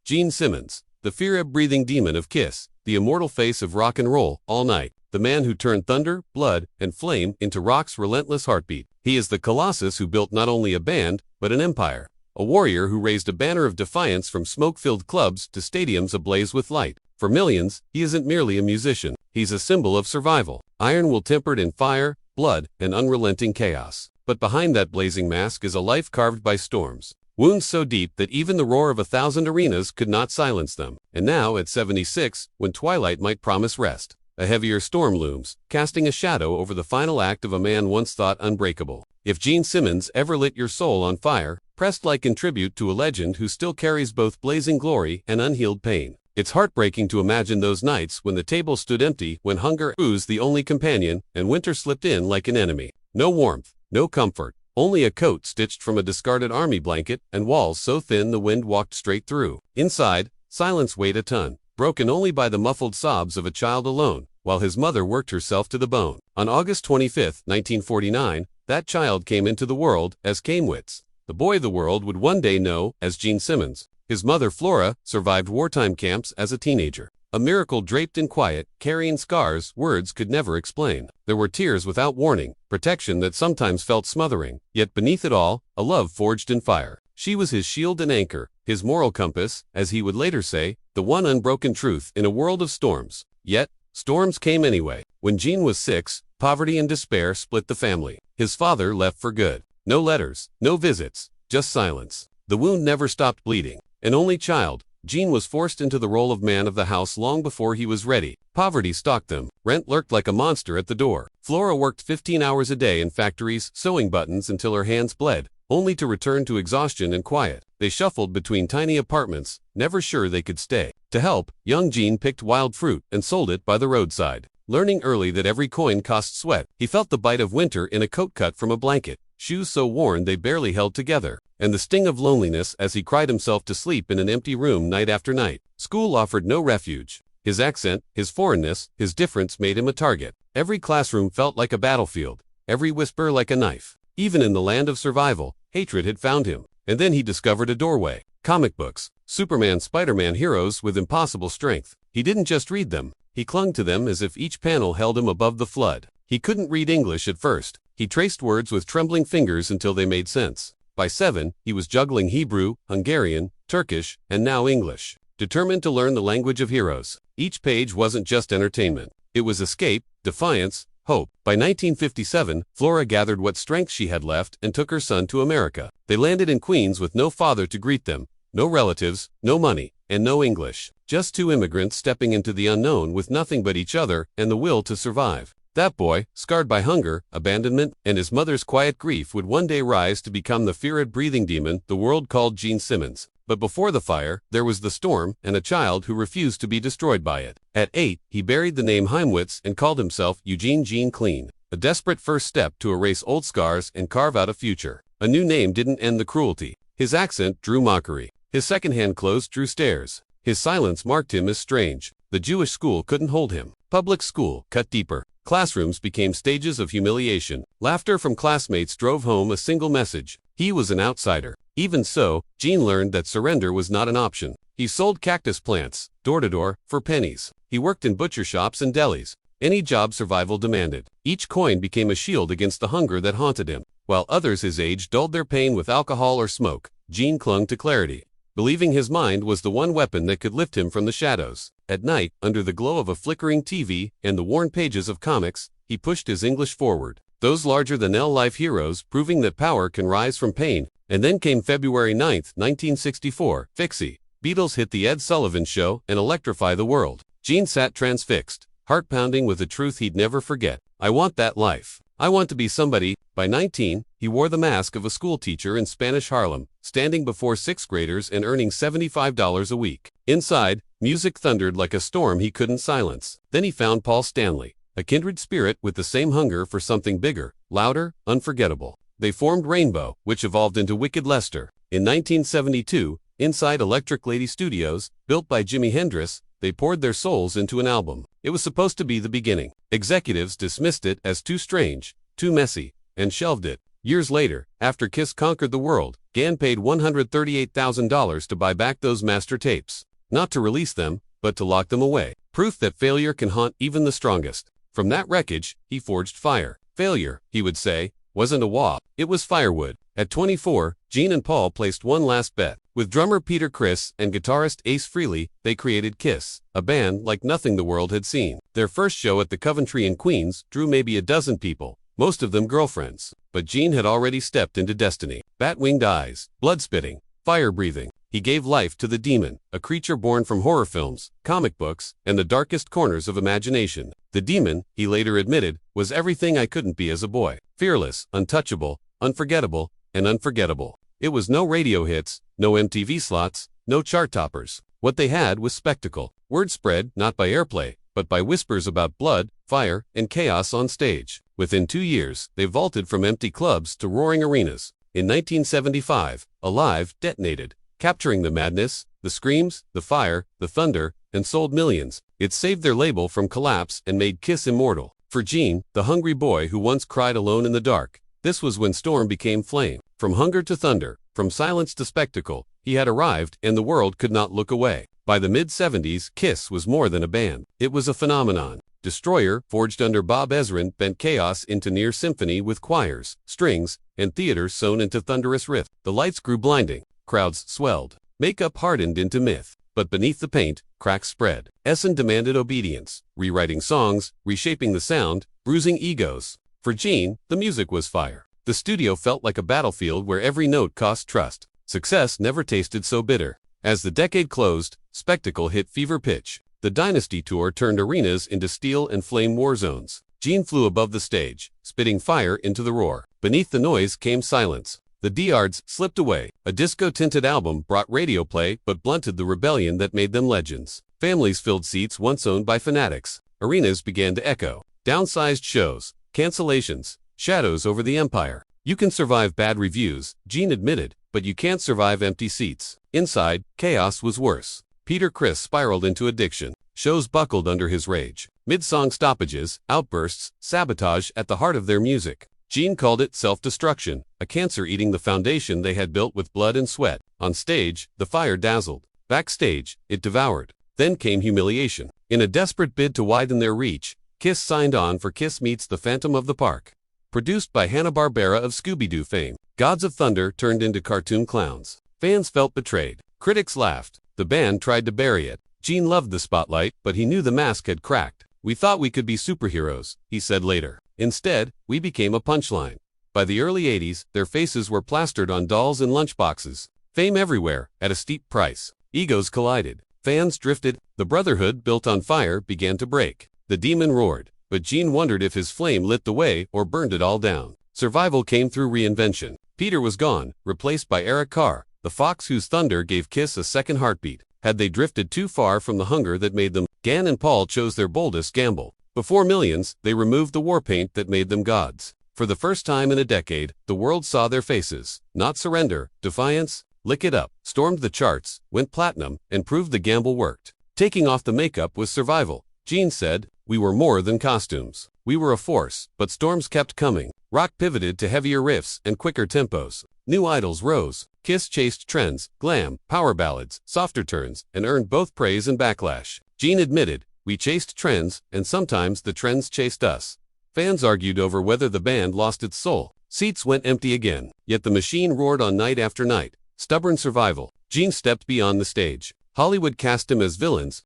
Gene Simmons, the fear-breathing demon of Kiss, the immortal face of rock and roll, all night, the man who turned thunder, blood, and flame into rock's relentless heartbeat. He is the colossus who built not only a band, but an empire. A warrior who raised a banner of defiance from smoke-filled clubs to stadiums ablaze with light. For millions, he isn't merely a musician, he's a symbol of survival. Iron will tempered in fire, blood, and unrelenting chaos. But behind that blazing mask is a life carved by storms. Wounds so deep that even the roar of 1,000 arenas could not silence them. And now, at 76, when twilight might promise rest, a heavier storm looms, casting a shadow over the final act of a man once thought unbreakable. If Gene Simmons ever lit your soul on fire, pressed like in tribute to a legend who still carries both blazing glory and unhealed pain. It's heartbreaking to imagine those nights when the table stood empty, when hunger oozed the only companion, and winter slipped in like an enemy. No warmth, no comfort. Only a coat stitched from a discarded army blanket, and walls so thin the wind walked straight through. Inside, silence weighed a ton, broken only by the muffled sobs of a child alone, while his mother worked herself to the bone. On August 25, 1949, that child came into the world as Kamewitz, the boy the world would one day know as Gene Simmons. His mother, Flora, survived wartime camps as a teenager. A miracle draped in quiet, carrying scars words could never explain. There were tears without warning, protection that sometimes felt smothering, yet beneath it all, a love forged in fire. She was his shield and anchor, his moral compass, as he would later say, the one unbroken truth in a world of storms. Yet, storms came anyway. When Gene was 6, poverty and despair split the family. His father left for good. No letters, no visits, just silence. The wound never stopped bleeding. An only child, Gene was forced into the role of man of the house long before he was ready. Poverty stalked them. Rent lurked like a monster at the door. Flora worked 15 hours a day in factories, sewing buttons until her hands bled, only to return to exhaustion and quiet. They shuffled between tiny apartments, never sure they could stay. To help, young Gene picked wild fruit and sold it by the roadside. Learning early that every coin cost sweat, he felt the bite of winter in a coat cut from a blanket, shoes so worn they barely held together, and the sting of loneliness as he cried himself to sleep in an empty room night after night. School offered no refuge. His accent, his foreignness, his difference made him a target. Every classroom felt like a battlefield, every whisper like a knife. Even in the land of survival, hatred had found him. And then he discovered a doorway. Comic books. Superman, Spider-Man, heroes with impossible strength. He didn't just read them. He clung to them as if each panel held him above the flood. He couldn't read English at first. He traced words with trembling fingers until they made sense. By 7, he was juggling Hebrew, Hungarian, Turkish, and now English, determined to learn the language of heroes. Each page wasn't just entertainment. It was escape, defiance, hope. By 1957, Flora gathered what strength she had left and took her son to America. They landed in Queens with no father to greet them, no relatives, no money, and no English. Just two immigrants stepping into the unknown with nothing but each other and the will to survive. That boy, scarred by hunger, abandonment, and his mother's quiet grief, would one day rise to become the fear-breathing demon the world called Gene Simmons. But before the fire, there was the storm, and a child who refused to be destroyed by it. At 8, he buried the name Heimwitz and called himself Eugene Gene Clean, a desperate first step to erase old scars and carve out a future. A new name didn't end the cruelty. His accent drew mockery. His second-hand clothes drew stares. His silence marked him as strange. The Jewish school couldn't hold him. Public school cut deeper. Classrooms became stages of humiliation. Laughter from classmates drove home a single message. He was an outsider. Even so, Gene learned that surrender was not an option. He sold cactus plants, door to door, for pennies. He worked in butcher shops and delis. Any job survival demanded. Each coin became a shield against the hunger that haunted him. While others his age dulled their pain with alcohol or smoke, Gene clung to clarity, believing his mind was the one weapon that could lift him from the shadows. At night, under the glow of a flickering TV and the worn pages of comics, he pushed his English forward. Those larger-than-life heroes proving that power can rise from pain. And then came February 9, 1964, Fixie. Beatles hit the Ed Sullivan Show and electrify the world. Gene sat transfixed, heart pounding with a truth he'd never forget. I want that life. I want to be somebody. By 19, he wore the mask of a schoolteacher in Spanish Harlem, standing before sixth graders and earning $75 a week. Inside, music thundered like a storm he couldn't silence. Then he found Paul Stanley, a kindred spirit with the same hunger for something bigger, louder, unforgettable. They formed Rainbow, which evolved into Wicked Lester. In 1972, inside Electric Lady Studios, built by Jimi Hendrix, they poured their souls into an album. It was supposed to be the beginning. Executives dismissed it as too strange, too messy, and shelved it. Years later, after Kiss conquered the world, Gan paid $138,000 to buy back those master tapes. Not to release them, but to lock them away. Proof that failure can haunt even the strongest. From that wreckage, he forged fire. Failure, he would say, wasn't a wall, it was firewood. At 24, Gene and Paul placed one last bet. With drummer Peter Criss and guitarist Ace Frehley, they created Kiss, a band like nothing the world had seen. Their first show at the Coventry in Queens drew maybe a dozen people, most of them girlfriends. But Gene had already stepped into destiny. Bat-winged eyes, blood-spitting, fire-breathing. He gave life to the demon, a creature born from horror films, comic books, and the darkest corners of imagination. The demon, he later admitted, was everything I couldn't be as a boy. Fearless, untouchable, unforgettable, and unforgettable. It was no radio hits, no MTV slots, no chart toppers. What they had was spectacle. Word spread not by airplay, but by whispers about blood, fire, and chaos on stage. Within 2 years, they vaulted from empty clubs to roaring arenas. In 1975, Alive detonated, capturing the madness, the screams, the fire, the thunder, and sold millions. It saved their label from collapse and made Kiss immortal. For Gene, the hungry boy who once cried alone in the dark, this was when Storm became flame. From hunger to thunder, from silence to spectacle, he had arrived and the world could not look away. By the mid-70s, Kiss was more than a band. It was a phenomenon. Destroyer, forged under Bob Ezrin, bent chaos into near symphony with choirs, strings, and theater sewn into thunderous riff. The lights grew blinding. Crowds swelled. Makeup hardened into myth. But beneath the paint, cracks spread. Essen demanded obedience, rewriting songs, reshaping the sound, bruising egos. For Gene, the music was fire. The studio felt like a battlefield where every note cost trust. Success never tasted so bitter. As the decade closed, spectacle hit fever pitch. The Dynasty Tour turned arenas into steel and flame war zones. Gene flew above the stage, spitting fire into the roar. Beneath the noise came silence. The Diards slipped away. A disco-tinted album brought radio play but blunted the rebellion that made them legends. Families filled seats once owned by fanatics. Arenas began to echo. Downsized shows, cancellations, shadows over the empire. You can survive bad reviews, Gene admitted, but you can't survive empty seats. Inside, chaos was worse. Peter Criss spiraled into addiction. Shows buckled under his rage. Mid-song stoppages, outbursts, sabotage at the heart of their music. Gene called it self-destruction, a cancer eating the foundation they had built with blood and sweat. On stage, the fire dazzled. Backstage, it devoured. Then came humiliation. In a desperate bid to widen their reach, Kiss signed on for Kiss Meets the Phantom of the Park. Produced by Hanna-Barbera of Scooby-Doo fame, Gods of Thunder turned into cartoon clowns. Fans felt betrayed. Critics laughed. The band tried to bury it. Gene loved the spotlight, but he knew the mask had cracked. We thought we could be superheroes, he said later. Instead, we became a punchline. By the early 80s, their faces were plastered on dolls and lunchboxes. Fame everywhere, at a steep price. Egos collided. Fans drifted. The brotherhood built on fire began to break. The demon roared, but Gene wondered if his flame lit the way or burned it all down. Survival came through reinvention. Peter was gone, replaced by Eric Carr, the fox whose thunder gave Kiss a second heartbeat. Had they drifted too far from the hunger that made them? Gan and Paul chose their boldest gamble. Before millions, they removed the war paint that made them gods. For the first time in a decade, the world saw their faces. Not surrender, defiance, lick it up. Stormed the charts, went platinum, and proved the gamble worked. Taking off the makeup was survival. Gene said, "We were more than costumes. We were a force," but storms kept coming. Rock pivoted to heavier riffs and quicker tempos. New idols rose. Kiss chased trends, glam, power ballads, softer turns, and earned both praise and backlash. Gene admitted, "We chased trends, and sometimes the trends chased us." Fans argued over whether the band lost its soul. Seats went empty again, yet the machine roared on night after night. Stubborn survival. Gene stepped beyond the stage. Hollywood cast him as villains,